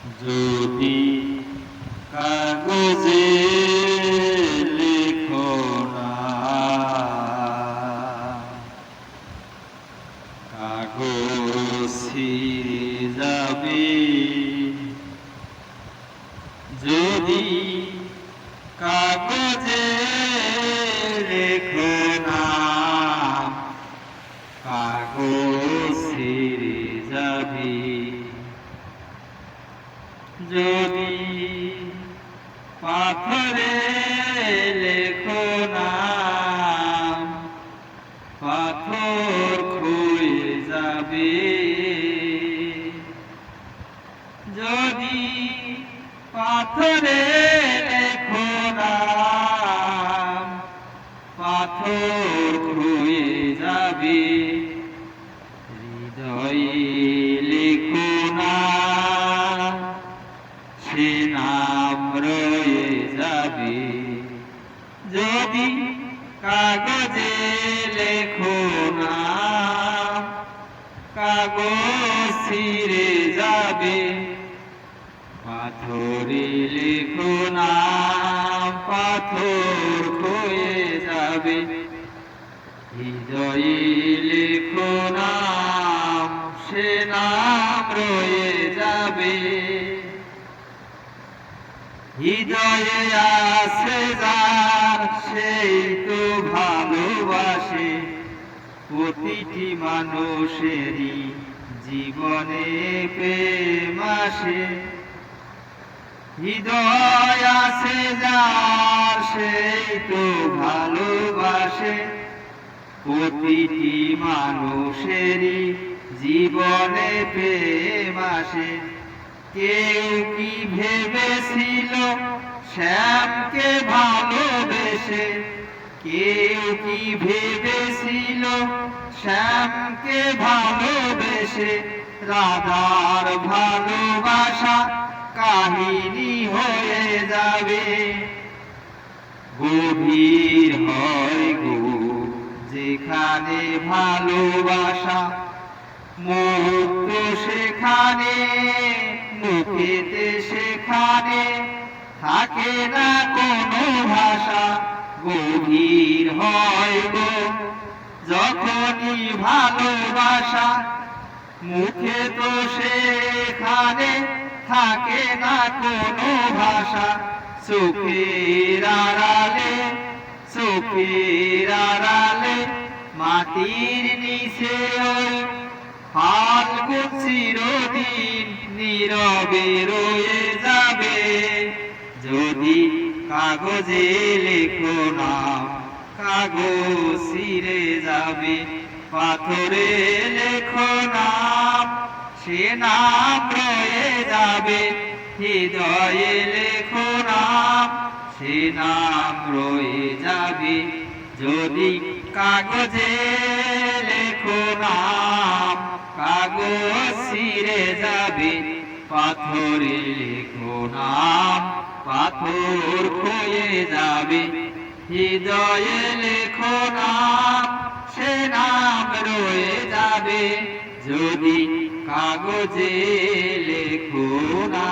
যদি কাগজে লেখো না, কাগজ ছিঁড়ে যাবে। যদি কাগজে লেখো না, কাগজ ছিঁড়ে যাবে। যদি পাথরে লেখো না, পাথর ক্ষয়ে যাবে। যদি পাথরে লেখো না, পাথর ক্ষয়ে যাবে। হৃদয়ে লেখো না, সে নাম রয়ে যাবে। যদি কাগজে লেখো না, কাগজ ছিঁড়ে যাবে। পাথরে লেখো না, পাথর ক্ষয়ে যাবে। হৃদয়ে লেখো না, সে নাম রয়ে যাবে। হৃদয়ে আছে যার, সেই তো ভালোবাসে। প্রতিটি মানুষেরই জীবনে প্রেম আসে। হৃদয় আছে যার, সেই তো ভালোবাসে। প্রতিটি মানুষেরই জীবনে প্রেম আসে। কেউ কি ভেবেছিল শ্যামকে ভালোবেসে? কেউ কি ভেবেছিল শ্যামকে ভালোবেসে রাধার ভালোবাসা কাহিনী হয়ে যাবে? গভীর হয় গো যেখানে ভালোবাসা, মুক্ত সেখানে, মুখেতে সেখানে থাকে না কোনো ভাষা। গভীর হয় গো যখনই ভালোবাসা, মুখে তো সেখানে থাকে না কোনো ভাষা। চোখের আড়ালে, চোখের আড়ালে মাটির নিচে ওই ফাল্গুন চিরদিন নীরবে রয়ে যাবে। যদি কাগজে লেখো না, কাগজ ছিঁড়ে যাবে। পাথরে লেখো না, সে নাম রয়ে যাবে। হৃদয়ে লেখো না, সে নাম রয়ে যাবে। যদি কাগজে লেখো না, কাগজ ছিঁড়ে যাবে। পাথরে লেখো না, পাথর ক্ষয়ে যাবে। হৃদয়ে লেখো না, সে নাম রয়ে যাবে। যদি কাগজে লেখো না।